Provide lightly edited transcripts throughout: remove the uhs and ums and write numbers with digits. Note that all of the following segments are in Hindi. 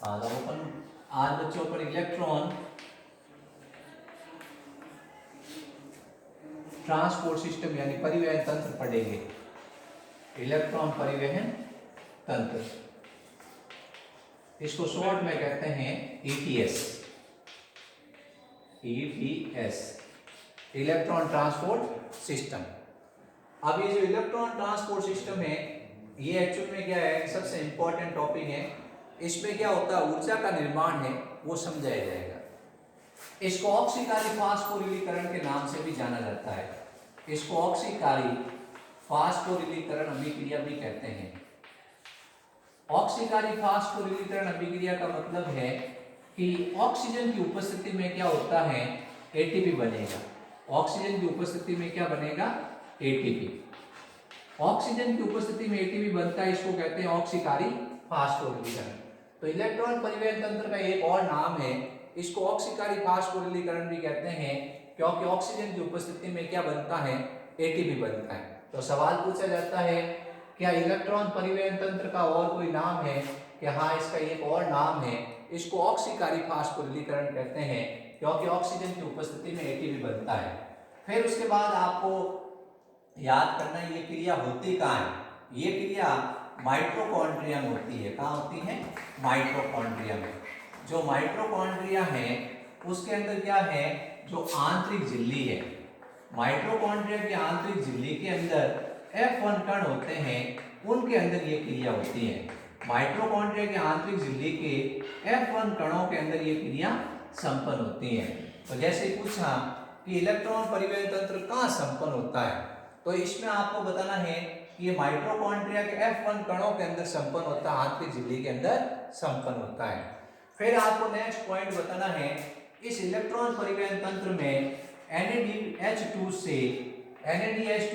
आज बच्चों पर इलेक्ट्रॉन ट्रांसपोर्ट सिस्टम यानी परिवहन तंत्र पढ़ेंगे। इलेक्ट्रॉन परिवहन तंत्र, इसको शॉर्ट में कहते हैं ETS. ETS electron transport system. अब ये जो इलेक्ट्रॉन ट्रांसपोर्ट सिस्टम है, ये एक्चुअल में क्या है, सबसे इंपॉर्टेंट टॉपिक है। इसमें क्या होता है, ऊर्जा का निर्माण है वो समझाया जाएगा। इसको ऑक्सीकारी फास्फोरिलीकरण के नाम से भी जाना जाता है। इसको ऑक्सीकारी फास्फोरिलीकरण अभिक्रिया भी कहते हैं। ऑक्सीकारी फास्फोरिलीकरण अभिक्रिया का मतलब है कि ऑक्सीजन की उपस्थिति में क्या होता है, एटीपी बनेगा। ऑक्सीजन की उपस्थिति में क्या बनेगा, एटीपी। ऑक्सीजन की उपस्थिति में एटीपी बनता है, इसको कहते हैं ऑक्सीकारी फास्फोरिलीकरण। तो इलेक्ट्रॉन परिवहन तंत्र का एक और नाम है, इसको ऑक्सीकारी फास्फोरिलीकरण भी कहते हैं, क्योंकि ऑक्सीजन की उपस्थिति में क्या बनता है, एटीपी बनता है। तो सवाल पूछा जाता है, क्या इलेक्ट्रॉन परिवहन तंत्र का और कोई नाम है? कि हाँ, इसका एक और नाम है, इसको ऑक्सीकारी फास्फोरिलीकरण कहते हैं, क्योंकि ऑक्सीजन की उपस्थिति में एटीपी बनता है। फिर उसके बाद आपको याद करना है, ये क्रिया होती कहाँ है। ये क्रिया माइटोकॉन्ड्रिया में होती है। कहाँ होती है, माइटोकॉन्ड्रिया में। जो माइटोकॉन्ड्रिया है उसके अंदर क्या है, जो आंतरिक झिल्ली है, माइटोकॉन्ड्रिया की आंतरिक झिल्ली के अंदर F1 कण होते हैं, उनके अंदर ये क्रिया होती है। माइटोकॉन्ड्रिया की आंतरिक झिल्ली के F1 कणों के अंदर ये क्रिया संपन्न होती है। तो जैसे पूछा कि इलेक्ट्रॉन परिवहन तंत्र कहाँ संपन्न होता है, तो इसमें आपको बताना है कि ये माइटोकॉन्ड्रिया के F1 कणों के अंदर संपन्न होता है, आंतरिक झिल्ली के अंदर संपन्न होता है। फिर आपको नेक्स्ट पॉइंट बताना है, इस इलेक्ट्रॉन परिवहन तंत्र में NADH2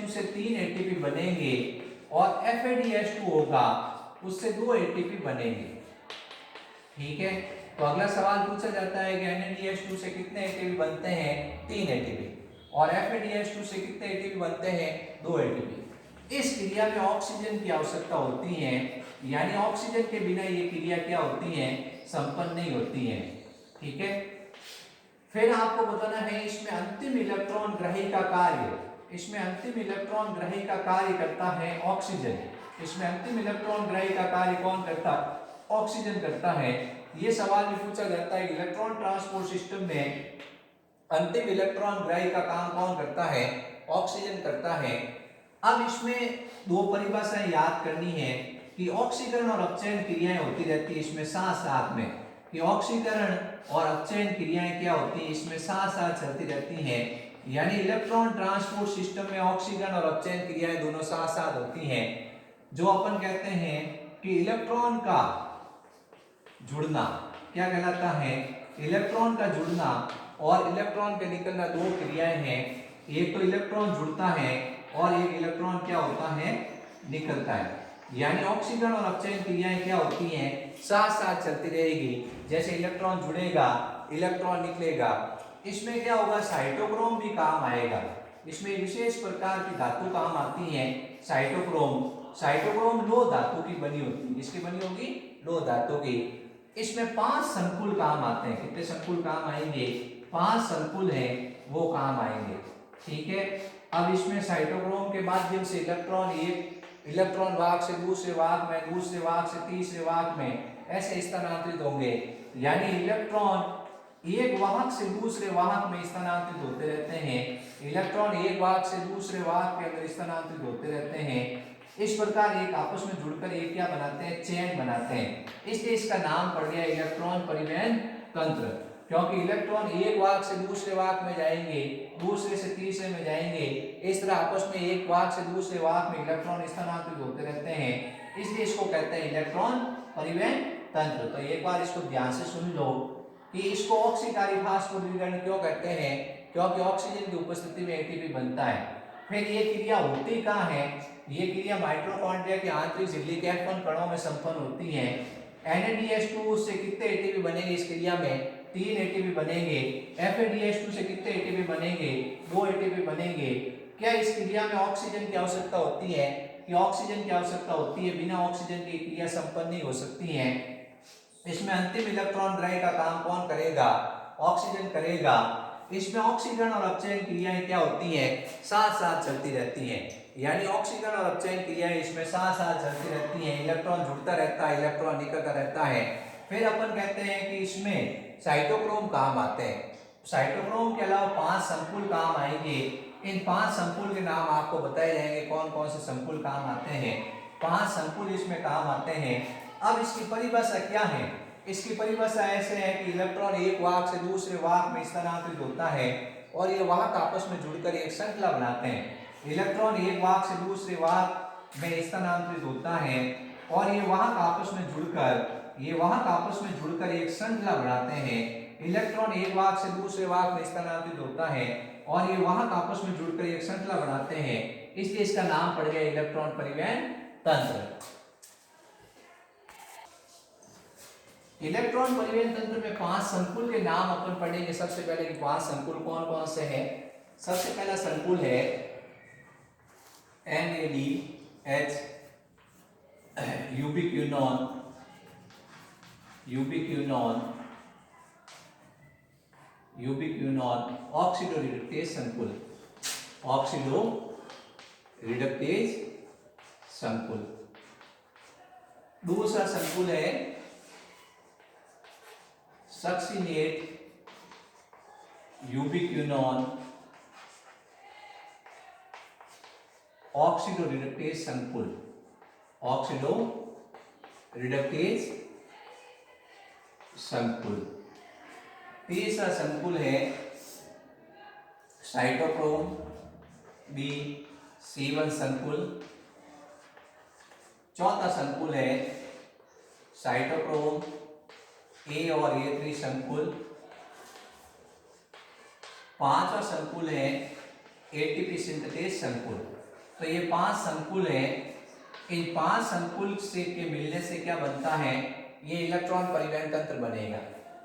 से 3 एटीपी बनेंगे और FADH2 होगा, उससे 2 एटीपी बनेंगे। ठीक है, तो अगला सवाल पूछा जाता है कि NADH2 से कितने एटीपी बनते हैं, 3 एटीपी, और FADH2 से कितने एटीपी बनते हैं, 2 एटीपी। इस क्रिया में ऑक्सीजन की आवश्यकता होती है, यानी ऑक्सीजन के बिना ये क्रिया क्या होती है, संपन्न नहीं होती है। ठीक है, फिर आपको बताना है इसमें अंतिम इलेक्ट्रॉन ग्रही का कार्य। इसमें अंतिम इलेक्ट्रॉन ग्रही का कार्य करता है ऑक्सीजन। इसमें अंतिम इलेक्ट्रॉन ग्रही का कार्य कौन करता है, ऑक्सीजन करता है। ये सवाल भी पूछा जाता है, इलेक्ट्रॉन ट्रांसपोर्ट सिस्टम में अंतिम इलेक्ट्रॉन ग्रही का काम कौन करता है, ऑक्सीजन करता है। अब इसमें दो परिभाषाएं याद करनी है कि ऑक्सीकरण और अपचयन क्रियाएं होती रहती है इसमें साथ साथ में, कि ऑक्सीकरण और अपचयन क्रियाएं क्या होती है, इसमें साथ साथ चलती रहती हैं। यानी इलेक्ट्रॉन ट्रांसपोर्ट सिस्टम में ऑक्सीकरण और अपचयन क्रियाएं दोनों साथ साथ होती हैं। जो अपन कहते हैं कि इलेक्ट्रॉन का जुड़ना क्या कहलाता है, इलेक्ट्रॉन का जुड़ना और इलेक्ट्रॉन के निकलना दो क्रियाएं हैं। एक तो इलेक्ट्रॉन जुड़ता है और एक इलेक्ट्रॉन क्या होता है, निकलता है। यानी ऑक्सीकरण और अपचयन क्रियाएं क्या होती हैं, साथ साथ चलती रहेगी। जैसे इलेक्ट्रॉन जुड़ेगा, इलेक्ट्रॉन निकलेगा, इसमें क्या होगा, साइटोक्रोम भी काम आएगा। इसमें विशेष प्रकार की धातु काम आती है, साइटोक्रोम। साइटोक्रोम लोह धातु की बनी होती है, इसकी बनी होगी लोह धातु की। इसमें 5 संकुल काम आते हैं। कितने संकुल काम आएंगे, 5 संकुल हैं वो काम आएंगे। ठीक है, अब इसमें साइटोक्रोम के माध्यम से इलेक्ट्रॉन वाहक से दूसरे वाहक में, दूसरे वाहक से तीसरे वाहक में ऐसे स्थानांतरित होंगे। यानी इलेक्ट्रॉन एक वाहक से दूसरे वाहक में स्थानांतरित होते रहते हैं। इलेक्ट्रॉन एक वाहक से दूसरे वाहक के अंदर स्थानांतरित होते रहते हैं। इस प्रकार एक आपस में जुड़कर एक क्या बनाते हैं, चेन बनाते हैं। इसलिए इसका नाम पड़ गया इलेक्ट्रॉन परिवहन तंत्र, क्योंकि इलेक्ट्रॉन एक वाहक से दूसरे वाहक में जाएंगे, दूसरे से तीसरे में जाएंगे, इस तरह आपस में एक वाहक से दूसरे वाहक में इलेक्ट्रॉन स्थानांतरित होते रहते हैं। इसलिए इसको कहते हैं इलेक्ट्रॉन परिवहन तंत्र। तो एक बार इसको ध्यान से सुन लो कि इसको ऑक्सीकारी फास्फोरिलीकरण क्यों कहते हैं, क्योंकि ऑक्सीजन की उपस्थिति में एटीपी बनता है। फिर ये क्रिया होती कहाँ है, ये क्रिया माइटोकॉन्ड्रिया के आंतरिक झिल्ली के F1 कणों में संपन्न होती है। NADH2 से कितने एटीपी बनेंगे इस क्रिया में, 3 एटीपी बनेंगे। FADH2 से कितने एटीपी बनेंगे, 2 एटीपी बनेंगे। क्या इस क्रिया में ऑक्सीजन की आवश्यकता होती है, कि ऑक्सीजन की आवश्यकता होती है, बिना ऑक्सीजन की क्रिया संपन्न नहीं हो सकती है। इसमें अंतिम इलेक्ट्रॉन ग्रहण का काम कौन करेगा? ऑक्सीजन करेगा। इसमें ऑक्सीकरण और अपचयन क्रियाएं क्या होती हैं? साथ साथ चलती रहती हैं। यानी ऑक्सीकरण और अपचयन क्रियाएं इसमें साथ साथ चलती रहती हैं। इलेक्ट्रॉन जुड़ता रहता है, इलेक्ट्रॉन निकलता रहता है। फिर अपन कहते हैं कि इसमें साइटोक्रोम काम आते हैं। साइटोक्रोम के अलावा 5 संकुल काम आएंगे। इन 5 संकुल के नाम आपको बताए जाएंगे कौन कौन से संकुल काम आते हैं। 5 संकुल इसमें काम आते हैं। अब इसकी परिभाषा क्या है? इसकी परिभाषा ऐसे है कि इलेक्ट्रॉन एक वाहक से दूसरे वाहक में स्थानांतरित होता है और ये वाहक आपस में जुड़कर एक श्रृंखला बनाते हैं। इलेक्ट्रॉन एक वाहक से दूसरे वाहक में स्थानांतरित होता है और ये वाहक आपस में जुड़कर एक श्रृंखला बनाते हैं। इलेक्ट्रॉन एक वाहक से दूसरे वाहक में स्थानांतरित होता है और ये वाहक आपस में जुड़कर एक श्रृंखला बनाते हैं, इसलिए इसका नाम पड़ गया इलेक्ट्रॉन परिवहन तंत्र। इलेक्ट्रॉन परिवहन तंत्र में 5 संकुल के नाम अपन पढ़ेंगे। सबसे पहले कि 5 संकुल कौन कौन से हैं। सबसे पहला संकुल है NADH यूबिक्विनोन ऑक्सीडो रिडक्टेज संकुल। दूसरा संकुल है सक्सिनेट यूबिक्विनोन ऑक्सीडो रिडक्टेज संकुल। तीसरा संकुल है साइटोक्रोम बी C1 संकुल। चौथा संकुल है साइटोक्रोम A और A3 संकुल। पांचवा संकुल है ATP सिंथेटेज संकुल। तो ये 5 संकुल हैं। इन 5 संकुल से के मिलने से क्या बनता है? ये इलेक्ट्रॉन परिवहन तंत्र बनेगा।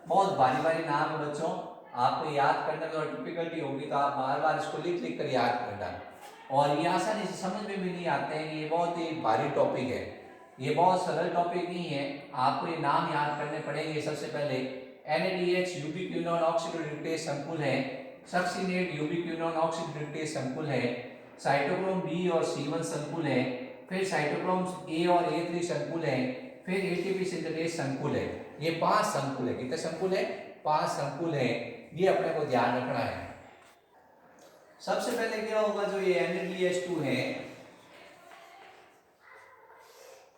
बहुत भारी भारी नाम है बच्चों, आपको याद करने में और डिफिकल्टी होगी तो आप बार बार इसको लिख लिख कर याद करना। और ये आसानी से समझ में भी नहीं आते हैं। ये बहुत ही भारी टॉपिक है, ये बहुत सरल टॉपिक नहीं है। आपको ये नाम याद करने पड़ेंगे। सबसे पहले NADH यूबिक्विनोन ऑक्सीडो रिडक्टेज संकुल है, सक्सिनेट यूबिक्विनोन ऑक्सीडो रिडक्टेज संकुल है, साइटोक्रोम B और C1 संकुल है, फिर साइटोक्रोम A और A3 संकुल है, फिर ATP सिंथेटेज संकुल है। ये 5 संकुल है। कितने संकुल है? 5 संकुल है। ये अपने को ध्यान रखना है। सबसे पहले क्या होगा, जो ये NADH2 है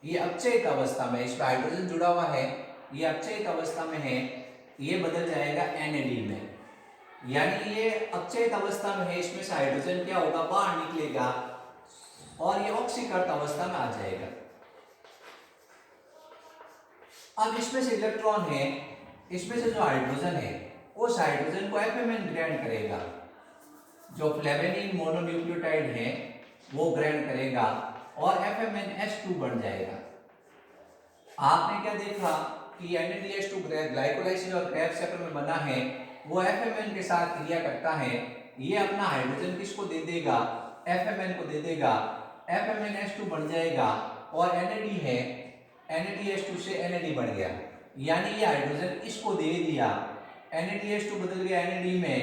ये अपचयित अवस्था में, इसमें हाइड्रोजन जुड़ा हुआ है, ये अपचयित अवस्था में है, ये बदल जाएगा NAD में। यानी ये अपचयित अवस्था में है, इसमें से हाइड्रोजन क्या होगा, बाहर निकलेगा और ये ऑक्सीकृत अवस्था में आ जाएगा। अब इसमें से इलेक्ट्रॉन है, इसमें से जो हाइड्रोजन है उस हाइड्रोजन को FMN ग्रहण करेगा। जो फ्लेवेनिन मोनोन्यूक्लियोटाइड है वो ग्रहण करेगा और FMNH2 बन जाएगा। आपने क्या देखा कि NADH2 ग्लाइकोलाइसिस और क्रेब्स चक्र में बना है, वो FMN के साथ क्रिया करता है। ये अपना हाइड्रोजन किसको दे देगा? FMN को दे देगा। FMNH2 बन जाएगा और NAD है, NADH2 से NAD बन गया। यानी ये हाइड्रोजन इसको दे दिया, NADH2 बदल गया NAD में,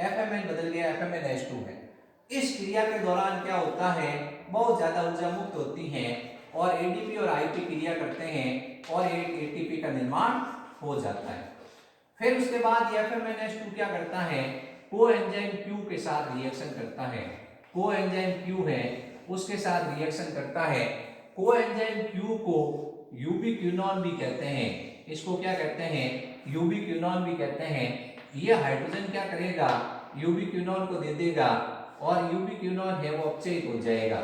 FMN बदल गया FMNH2 में। इस क्रिया के दौरान क्या होता है, बहुत ज्यादा ऊर्जा मुक्त होती है और ADP और IP क्रिया करते हैं और ATP का निर्माण हो जाता है। फिर उसके बाद ये FMNH2 क्या करता है, कोएंजाइम Q के साथ रिएक्शन करता है। कोएंजाइम Q है उसके साथ रिएक्शन करता है। कोएंजाइम Q को यूबिक्विनोन भी कहते हैं। इसको क्या कहते हैं? यूबिक्विनोन भी कहते हैं। ये हाइड्रोजन क्या करेगा, यूबिक्विनोन को दे देगा और यूबिक्विनोन है वो अपचयित हो जाएगा।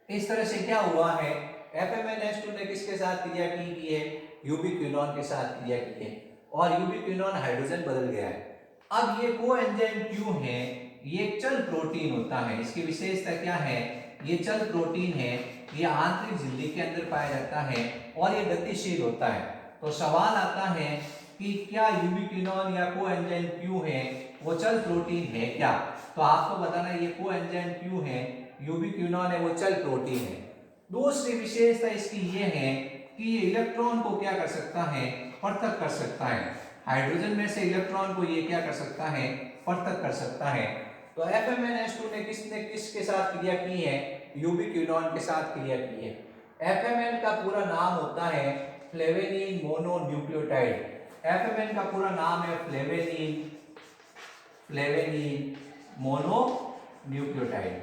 इस तरह से क्या हुआ है, FMNH2 ने किसके साथ क्रिया की है? यूबिक्विनोन के साथ क्रिया की है और यूबिक्विनोन हाइड्रोजन बदल गया है। अब ये कोएंजाइम Q है, ये चल प्रोटीन होता है। इसकी विशेषता क्या है? ये चल प्रोटीन है, ये आंतरिक झिल्ली के अंदर पाया जाता है और ये गतिशील होता है। तो सवाल आता है कि क्या यूबिक्विनोन या कोएंजाइम Q है वो चल प्रोटीन है क्या? तो आपको बताना ये कोएंजाइम Q है, यूबिक्विनोन है वो चल प्रोटीन है। दूसरी विशेषता इसकी ये है कि ये इलेक्ट्रॉन को क्या कर सकता है, पृथक कर सकता है। हाइड्रोजन में से इलेक्ट्रॉन को ये क्या कर सकता है, पृथक कर सकता है। तो FMnS2 ने किसके साथ क्रिया की है, यूबिक्विनोन के साथ क्रिया की है। FMn का पूरा नाम होता है फ्लेवेनिन मोनोन्यूक्लियोटाइड। FMn का पूरा नाम है फ्लेवेनिन मोनोन्यूक्लियोटाइड,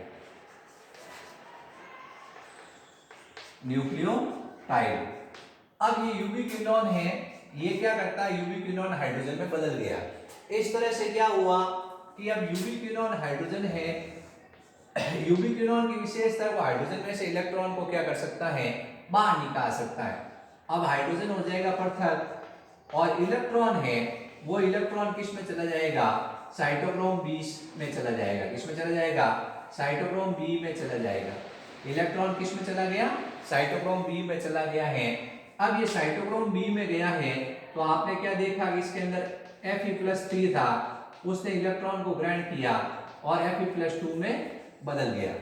न्यूक्लियोटाइड। अब ये यूबिक्विनोन है, ये क्या करता है, यूबिक्विनोन हाइड्रोजन में बदल गया। इस तरह से क्या हुआ कि अब यूबिक्विनोन हाइड्रोजन है, यूबिक्विनोन की विशेषता वो हाइड्रोजन में से इलेक्ट्रॉन को क्या कर सकता है, बाहर निकाल सकता है। अब हाइड्रोजन हो जाएगा पृथक और इलेक्ट्रॉन है वो इलेक्ट्रॉन किस में चला जाएगा, साइटोक्रोम बी में चला जाएगा। किस में चला जाएगा, साइटोक्रोम बी में चला जाएगा। इलेक्ट्रॉन किस में चला गया, साइटोक्रोम बी में चला गया है। अब ये साइटोक्रोम बी में गया है तो आपने क्या देखा कि इसके अंदर Fe+3 था, उसने इलेक्ट्रॉन को ग्रहण किया और Fe+2 में बदल गया।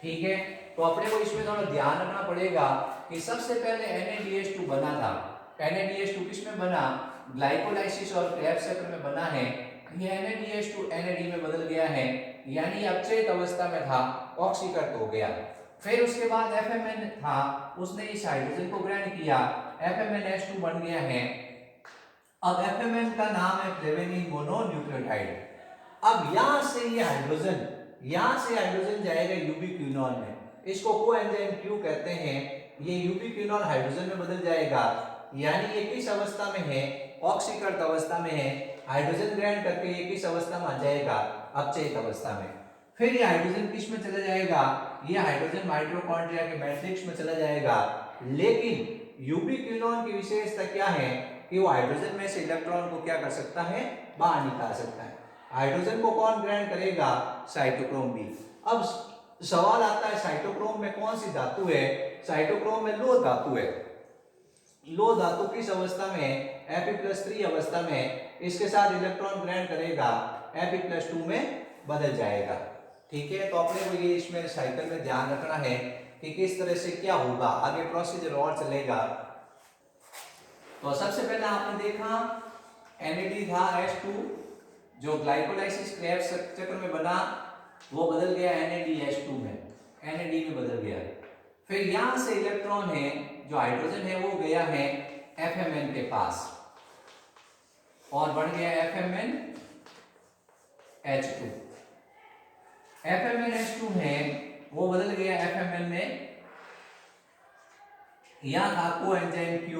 ठीक है, तो अपने को इसमें थोड़ा ध्यान रखना पड़ेगा कि सबसे पहले NADH2 बना था। NADH2 किस में बना, ग्लाइकोलाइसिस और क्रेब्स चक्र में बना है। ये NADH2 NAD में बदल गया है, यानी अपचयित अवस्था में था, ऑक्सीकृत हो गया। फिर उसके बाद FMN था, उसने इस हाइड्रोजन को ग्रहण किया, FMnS2 बन गया है। अब FMN का नाम है फ्लेवेनिन मोनोन्यूक्लियोटाइड। अब यहां से ये हाइड्रोजन, यहां से हाइड्रोजन जाएगा यूबिक्विनोन में, इसको कोएंजाइम Q कहते हैं। ये यूबिक्विनोन हाइड्रोजन में बदल जाएगा, यानी ये किस अवस्था में है, ऑक्सीकृत अवस्था में है। हाइड्रोजन ग्रहण करके ये किस अवस्था में आ जाएगा, अपचयित अवस्था में। फिर ये हाइड्रोजन किस में चला जाएगा, ये हाइड्रोजन माइटोकॉन्ड्रिया के मैट्रिक्स में चला जाएगा। लेकिन यूबिक्विनोन की विशेषता क्या है कि वो हाइड्रोजन में से इलेक्ट्रॉन को क्या कर सकता है, बाहर निकाल सकता है। हाइड्रोजन को कौन ग्रहण करेगा, साइटोक्रोम बी। अब सवाल आता है साइटोक्रोम में कौन सी धातु है, साइटोक्रोम में लोह धातु है। लोह धातु किस अवस्था में है, Fe+3 अवस्था में। इसके साथ इलेक्ट्रॉन ग्रहण करेगा, Fe+2 में बदल जाएगा। ठीक है, तो अपने को ये इसमें साइकिल में ध्यान रखना है कि किस तरह से क्या होगा, आगे प्रोसीजर और चलेगा। तो सबसे पहले आपने देखा NAD था H2 जो ग्लाइकोलाइसिस क्रेब्स चक्र में बना, वो बदल गया NADH2 में, NAD में बदल गया। फिर यहां से इलेक्ट्रॉन है जो हाइड्रोजन है वो गया है FMN के पास और बन गया FMnH2। FMnH2 है वो बदल गया FMN में। यहां था कोएंजाइम Q,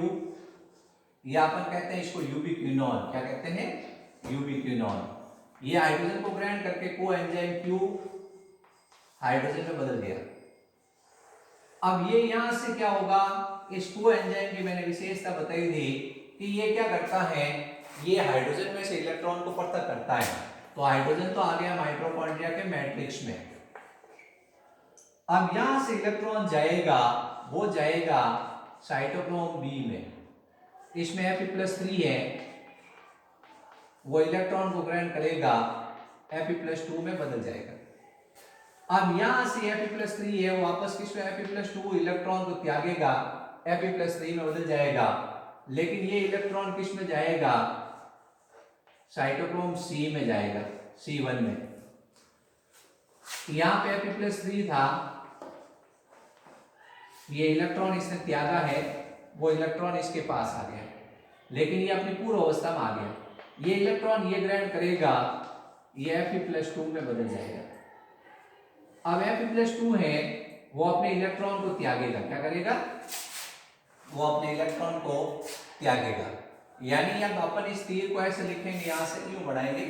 या अपन कहते हैं इसको यूबिक्विनोन। क्या कहते हैं, यूबिक्विनोन। ये हाइड्रोजन को ग्रहण करके कोएंजाइम Q हाइड्रोजन में बदल गया। अब ये यहां से क्या होगा, इस कोएंजाइम की मैंने विशेषता बताई थी कि ये क्या करता है, ये हाइड्रोजन में से इलेक्ट्रॉन को पृथक करता है। तो हाइड्रोजन तो आ गया माइटोकॉन्ड्रिया के मैट्रिक्स में। अब यहां से इलेक्ट्रॉन जाएगा, वो जाएगा साइटोक्रोम बी में। इसमें Fe+3 है, वो इलेक्ट्रॉन को ग्रहण करेगा, Fe+2 में बदल जाएगा। अब यहां से Fe+3 है वो वापस किसमें, Fe+2 इलेक्ट्रॉन को त्यागेगा, Fe+3 में बदल जाएगा। लेकिन ये इलेक्ट्रॉन किस में जाएगा, साइटोक्रोम C में जाएगा, C1 में। यहां पे Fe+3 था, ये इलेक्ट्रॉन इसने त्यागा है, वो इलेक्ट्रॉन इसके पास आ गया, लेकिन ये अपनी पूर्व अवस्था में आ गया। ये इलेक्ट्रॉन ये ग्रहण करेगा, ये Fe+2 में बदल जाएगा। अब Fe+2 है वो अपने इलेक्ट्रॉन को त्यागेगा। क्या करेगा, वो अपने इलेक्ट्रॉन को त्यागेगा। यानी अब अपन इस तीर को ऐसे लिखेंगे, यहां से यूं बढ़ाएंगे,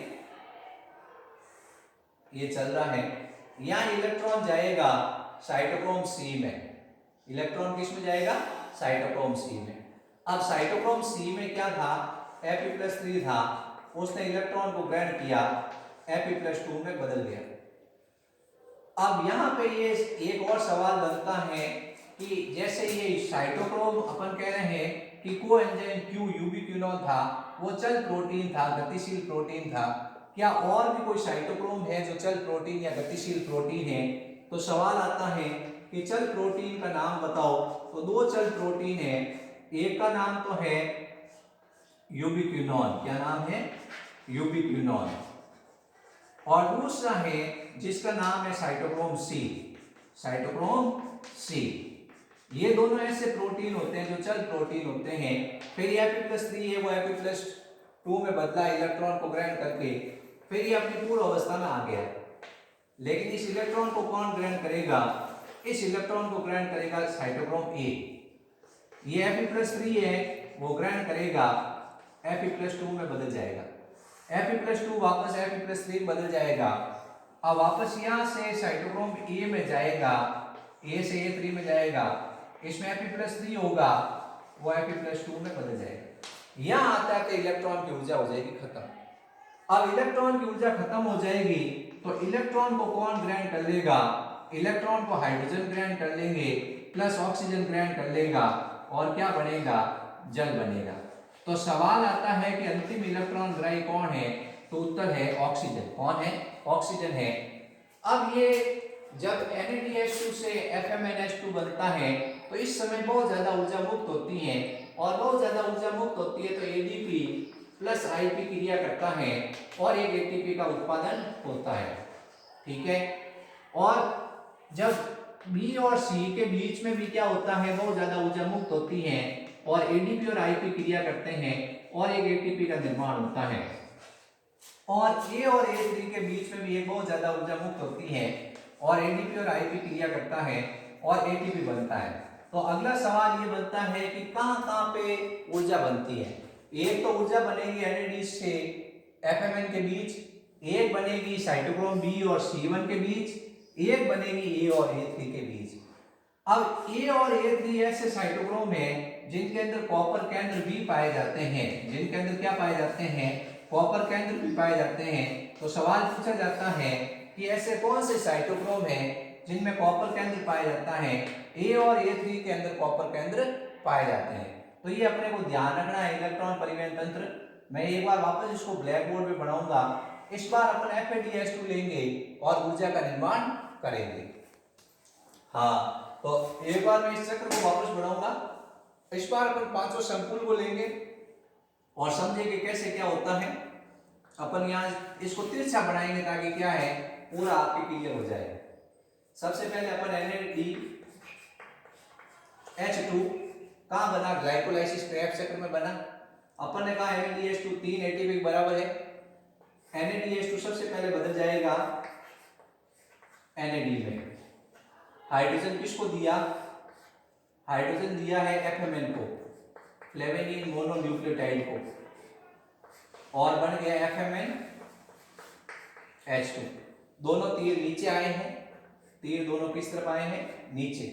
ये चल रहा है। यहां इलेक्ट्रॉन जाएगा साइटोक्रोम C में। इलेक्ट्रॉन किस में जाएगा, साइटोक्रोम C में। अब साइटोक्रोम C में क्या था, Fe+3 था, उसने इलेक्ट्रॉन को ग्रहण किया, Fe+2 में बदल गया। अब यहाँ पे ये एक और सवाल बनता है कि जैसे ये साइटोक्रोम अपन कह रहे हैं कि कोएंजाइम Q यूबिक्विनोन था, वो चल प्रोटीन था, गतिशील प्रोटीन था। क्या और भी कोई साइटोक्रोम है जो चल प्रोटीन या गतिशील प्रोटीन है? तो सवाल आता है कि चल प्रोटीन का नाम बताओ। तो दो चल प्रोटीन है, एक का नाम तो है यूबिक्विनोन, क्या नाम है? यूबिक्विनोन। और दूसरा है जिसका नाम है साइटोक्रोम सी, साइटोक्रोम सी। ये दोनों ऐसे प्रोटीन होते हैं जो चल प्रोटीन होते हैं। फिर ये Fe+3 है, वो Fe+2 में बदला इलेक्ट्रॉन को ग्रहण करके, फिर ये अपनी पूर्ण अवस्था में आ गया। लेकिन इस इलेक्ट्रॉन को कौन ग्रहण करेगा? इस इलेक्ट्रॉन को ग्रहण करेगा साइटोक्रोम ए। ये Fe+3 है, वो ग्रहण करेगा, Fe+2 में बदल जाएगा। Fe+2 वापस Fe+3 बदल जाएगा। अब वापस यहाँ से साइटोक्रोम ए में जाएगा, ए से A3 में जाएगा, इसमें Fe+3 होगा, वो Fe+2 में बदल जाएगा। यहाँ आता है कि इलेक्ट्रॉन की ऊर्जा हो जाएगी खत्म। अब इलेक्ट्रॉन की ऊर्जा खत्म हो जाएगी तो इलेक्ट्रॉन को कौन ग्रहण कर लेगा? इलेक्ट्रॉन को हाइड्रोजन ग्रहण कर लेंगे, प्लस ऑक्सीजन ग्रहण कर लेगा, और क्या बनेगा? जल बनेगा। तो सवाल आता है कि अंतिम इलेक्ट्रॉन ग्राही कौन है? तो उत्तर है ऑक्सीजन। कौन है? ऑक्सीजन है। अब ये जब NaDH2 से FMNH2 बनता है तो इस समय बहुत ज्यादा ऊर्जा मुक्त होती है, और बहुत ज्यादा ऊर्जा मुक्त होती है तो ADP प्लस IP क्रिया करता है और एक ATP का उत्पादन होता है। ठीक है। और जब B और C के बीच में भी क्या होता है? बहुत ज्यादा ऊर्जा मुक्त होती है और ADP और IP क्रिया करते हैं और एक ATP का निर्माण होता है। और A और A3 के बीच में भी एक बहुत ज्यादा ऊर्जा मुक्त होती है और ADP और IP क्रिया करता है और ATP बनता है। तो अगला सवाल ये बनता है कि कहाँ पे ऊर्जा बनती है? एक तो ऊर्जा बनेगी NAD से FMN के बीच, एक बनेगी साइटोक्रोम B और C1 के बीच, एक बनेगी A और A3 के बीच। अब A और A3 ऐसे साइटोक्रोम हैं जिनके अंदर कॉपर केंद्र भी पाए जाते हैं, जिनके अंदर क्या पाए जाते हैं? कॉपर केंद्र भी पाए जाते हैं। तो सवाल पूछा जाता है कि ऐसे कौन से साइटोक्रोम हैं जिनमें कॉपर केंद्र पाया जाता है? A और A3 के अंदर कॉपर केंद्र पाए जाते हैं। तो ये अपने को ध्यान रखना है इलेक्ट्रॉन परिवहन तंत्र। मैं एक बार वापस इसको ब्लैक बोर्ड पे बनाऊंगा। इस बार अपन FADH2 लेंगे और ऊर्जा का निर्माण करेंगे। हाँ, तो एक बार मैं इस चक्र को वापस बढ़ाऊंगा। इस बार अपन पांचों संकुल को लेंगे और समझेंगे कैसे क्या होता है। अपन यहाँ इसको तिरछा बनाएंगे ताकि क्या है, पूरा आपके क्लियर हो जाए। सबसे पहले अपन NADH2 कहाँ बना? ग्लाइकोलाइसिस ट्रैप चक्र में बना। अपन ने कहा NADH2 3 ATP के बराबर है। NADH2 सबसे पहले बदल जाएगा NAD में। हाइड्रोजन किसको दिया? हाइड्रोजन दिया है FMN को, फ्लेवेनिन मोनोन्यूक्लियोटाइड को, और बन गया FMNH2। दोनों तीर नीचे आए हैं, तीर दोनों किस तरफ आए हैं? नीचे।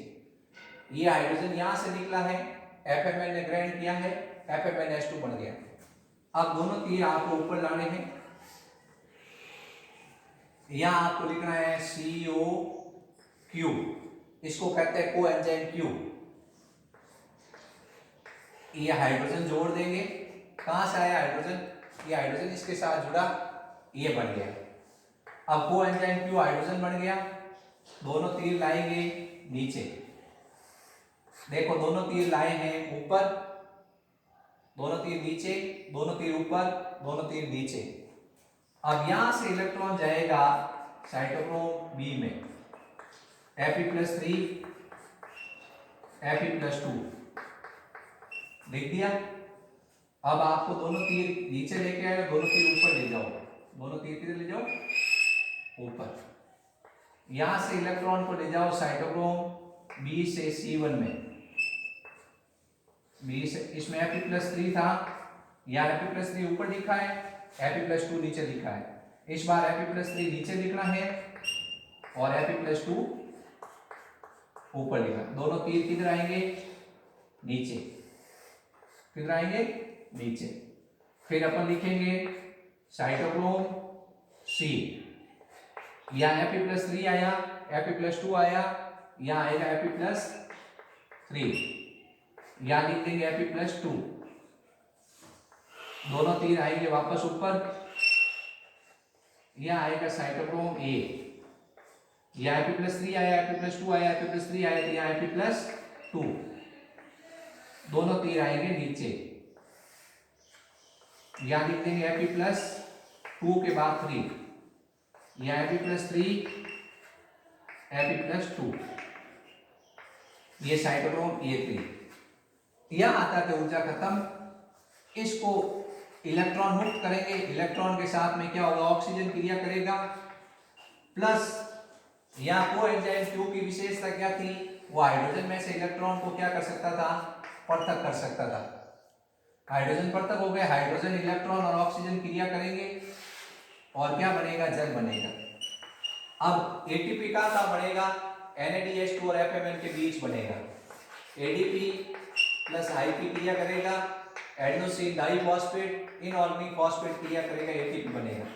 ये हाइड्रोजन यहां से निकला है, FMN ने ग्रहण किया है, FMNH2 बन गया। अब दोनों तीर आपको ऊपर लाने हैं। यहां आपको लिखना है CO⁻, इसको कहते हैं कोएंजाइम Q। ये हाइड्रोजन जोड़ देंगे। कहां से आया हाइड्रोजन? ये हाइड्रोजन इसके साथ जुड़ा, ये बन गया। अब कोएंजाइम Q हाइड्रोजन बन गया। दोनों तीर लाएंगे नीचे। देखो दोनों तीर लाए हैं ऊपर, दोनों तीर नीचे, दोनों तीर ऊपर, दोनों तीर नीचे। अब यहां से इलेक्ट्रॉन जाएगा साइटोक्रोम B में, Fe+3 Fe+2 लिख दिया। अब आपको दोनों तीर नीचे लेके आए, दोनों तीर ऊपर ले जाओ, दोनों तीर किधर ले जाओ? ऊपर। यहां से इलेक्ट्रॉन को ले जाओ साइटोक्रोम B से C1 में। B से, इसमें Fe+3 था, यहाँ Fe+3 ऊपर लिखा है, Fe+2 नीचे लिखा है। इस बार Fe+3 नीचे लिखना है और Fe+2 ऊपर लिखा। दोनों तीर किधर आएंगे? नीचे। किधर आएंगे? नीचे। फिर अपन लिखेंगे साइटोक्रोम C। यहाँ Fe+3 आया, Fe+2 आया, यहाँ आएगा Fe+3, यहाँ लिख देंगे Fe+2। दोनों तीर आएंगे वापस ऊपर, यहाँ आएगा साइटोक्रोम A। यहाँ Fe+3 आया, Fe+2 आया, Fe+3 आया, तो यहाँ Fe+2। दोनों तीर आएंगे नीचे, यहां लिख देंगे Fe+2 के बाद 3, यहां Fe+3 Fe+2, ये साइटोक्रोम ये 3, यह आता है ऊर्जा खत्म। इसको इलेक्ट्रॉन मुक्त करेंगे, इलेक्ट्रॉन के साथ में क्या होगा, ऑक्सीजन क्रिया करेगा, प्लस यहाँ कोएंजाइम Q की विशेषता क्या थी, वो हाइड्रोजन में से इलेक्ट्रॉन को क्या कर सकता था, पृथक कर सकता था। हाइड्रोजन पृथक हो गए, हाइड्रोजन इलेक्ट्रॉन और ऑक्सीजन क्रिया करेंगे और क्या बनेगा, जल बनेगा। अब एटीपी का बनेगा, NADH2 और FMN के बीच बनेगा, ADP प्लस IP क्रिया करेगा, एडेनोसिन डाइफॉस्फेट इनऑर्गेनिक फॉस्फेट क्रिया करेगा, ATP बनेगा।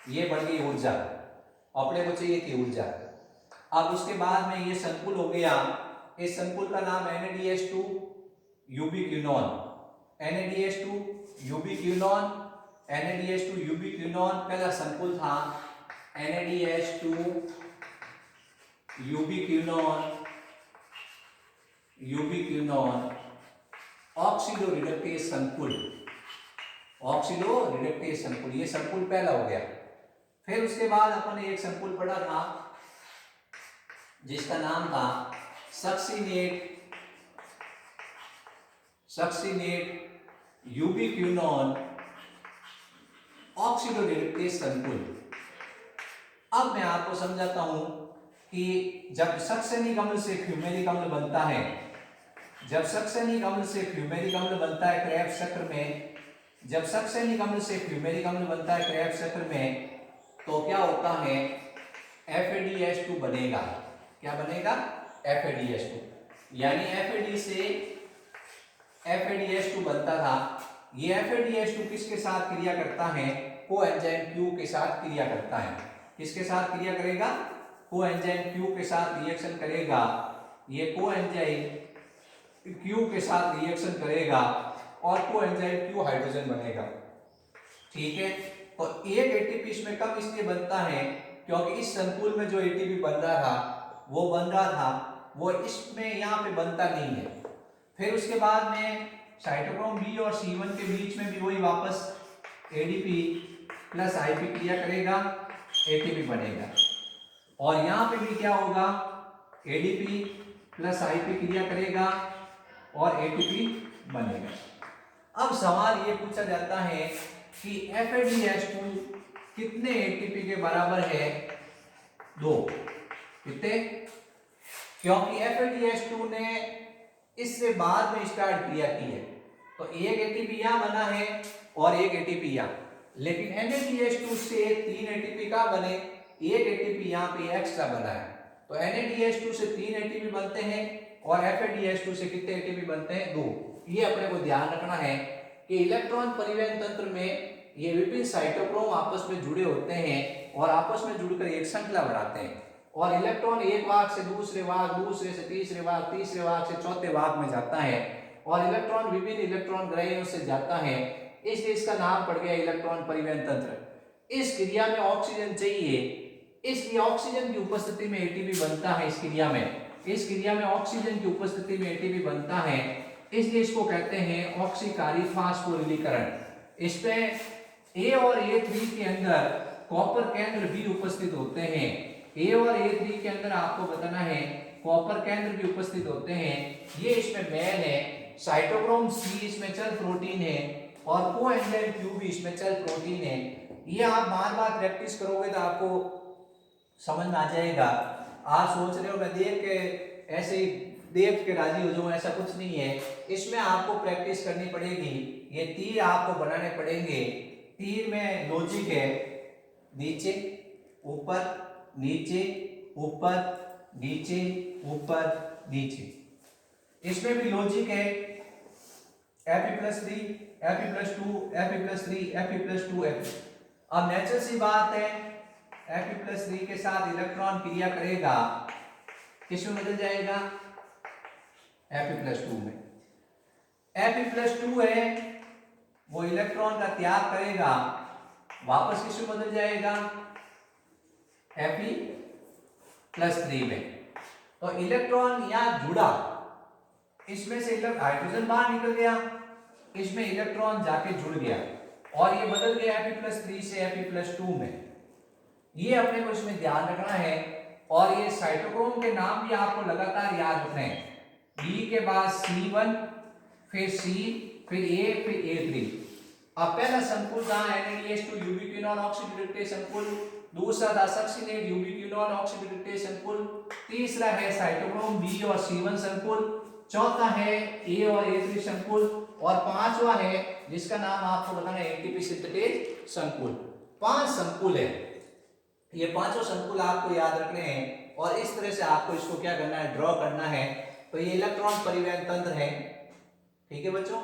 ये बढ़ गई ऊर्जा, अपने को चाहिए थी ऊर्जा। अब उसके बाद में ये संकुल हो गया, इस संकुल का नाम NADH2 यूबिक्विनोन, NADH2 यूबिक्विनोन, NADH2 यूबिक्विनोन पहला संकुल था, NADH2 यूबिक्विनोन ऑक्सीडो रिडक्टेज संकुल, ऑक्सीडो रिडक्टेज संकुल, ये संकुल पहला हो गया। फिर उसके बाद अपन ने एक संकुल पढ़ा था जिसका नाम था सक्सिनेट यूबिक्विनोन ऑक्सीडो रिडक्टेज संकुल। अब मैं आपको समझाता हूं कि जब सक्सेनिक अम्ल से फ्यूमेरिक अम्ल बनता है, जब सक्सेनिक अम्ल से फ्यूमेरिक अम्ल बनता है क्रेब्स चक्र में, जब सक्सेनिक अम्ल से फ्यूमेरिक अम्ल बनता है क्रेब्स चक्र में, तो क्या होता है, FADH2 बनेगा। क्या बनेगा, FADH2, यानी FAD से FADH2 बनता था। ये FADH2 किसके साथ क्रिया करता है, कोएंजाइम Q के साथ क्रिया करता है। किसके साथ क्रिया करेगा, कोएंजाइम Q के साथ रिएक्शन करेगा, ये कोएंजाइम Q के साथ रिएक्शन करेगा और कोएंजाइम Q हाइड्रोजन बनेगा। ठीक है, तो एक एटीपी इसमें कम इसलिए बनता है क्योंकि इस संकुल में जो एटीपी बन रहा था वो इसमें यहाँ पे बनता नहीं है। फिर उसके बाद में साइटोक्रोम B और C1 के बीच में भी वही वापस ADP प्लस IP क्रिया करेगा, ATP बनेगा। और यहाँ पे भी क्या होगा, ADP प्लस IP क्रिया करेगा और ATP बनेगा। अब सवाल ये पूछा जाता है कि FADH2 कितने ATP के बराबर है, 2। कितने, क्योंकि FADH2 ने इससे बाद में स्टार्ट क्रिया की है, तो एक ATP यहाँ बना है और एक ATP यहाँ। लेकिन NADH2 से 3 ATP का बने, एक ATP यहाँ पे एक्स्ट्रा बना है। तो NADH2 से 3 ATP बनते हैं और FADH2 से कितने ATP बनते हैं, 2। ये अपने को ध्यान रखना है कि इलेक्ट्रॉन परिवहन तंत्र में ये विभिन्न साइटोक्रोम आपस में जुड़े होते हैं और आपस में जुड़कर एक श्रृंखला बनाते हैं और इलेक्ट्रॉन एक भाग से दूसरे भाग, दूसरे से तीसरे भाग, तीसरे भाग से चौथे भाग में जाता है और इलेक्ट्रॉन विभिन्न इलेक्ट्रॉन ग्रहियों से जाता है, इसलिए इसका नाम पड़ गया इलेक्ट्रॉन परिवहन तंत्र। इस क्रिया में ऑक्सीजन चाहिए, इसलिए ऑक्सीजन की उपस्थिति में एटीपी बनता है। इस क्रिया में ऑक्सीजन की उपस्थिति में एटीपी बनता है, इसलिए इसको कहते हैं ऑक्सीकारी फास्फोरिलीकरण। इसमें A और A3 के अंदर कॉपर केंद्र भी उपस्थित होते हैं। A और A3 के अंदर आपको बताना है कॉपर केंद्र भी उपस्थित होते हैं। ये इसमें मेल है, साइटोक्रोम C इसमें चल प्रोटीन है और कोएंजाइम Q भी इसमें चल प्रोटीन है। ये आप बार-बार प्रैक्टिस करोगे तो आपको समझ में आ जाएगा। आप सोच रहे हो मैं देख के ऐसे ही देख के राजी हो जाऊं, ऐसा कुछ नहीं है। इसमें आपको प्रैक्टिस करनी पड़ेगी, ये तीर आपको बनाने पड़ेंगे। तीर में लॉजिक है, नीचे ऊपर नीचे ऊपर नीचे ऊपर नीचे। इसमें भी लॉजिक है, Fe+3 Fe+2 Fe+3 Fe+2 Fe। अब नेचुरल सी बात है, Fe+3 के साथ इलेक्ट्रॉन क्रिया करेगा, किसमें बदल जाएगा, Fe+2 में। Fe+2 है वो इलेक्ट्रॉन का त्याग करेगा, वापस किसमें बदल जाएगा, Fe+3 में। तो इलेक्ट्रॉन यहां जुड़ा, इसमें से हाइड्रोजन बाहर निकल गया, इसमें इलेक्ट्रॉन जाके जुड़ गया और ये बदल गया Fe+3 से Fe+2 में। ये अपने को इसमें ध्यान रखना है और ये साइटोक्रोम के नाम भी आपको लगातार याद रखने हैं। B के बाद C1, फिर C, फिर A, फिर A3। अब पहला संकुल था NaDH2 यूबिक्विनोन ऑक्सीडेटिव संकुल, दूसरा था सक्सिनेट यूबिक्विनोन ऑक्सीडेटिव संकुल, तीसरा है साइटोक्रोम B और C1 संकुल, चौथा है A और A3 संकुल और पांचवा है जिसका नाम आपको बताना है एटीपी सिंथेटेज संकुल। 5 संकुल है, ये पांचों संकुल आपको याद रखने हैं और इस तरह से आपको इसको क्या करना है, ड्रॉ करना है। तो ये इलेक्ट्रॉन परिवहन तंत्र है, ठीक है बच्चों।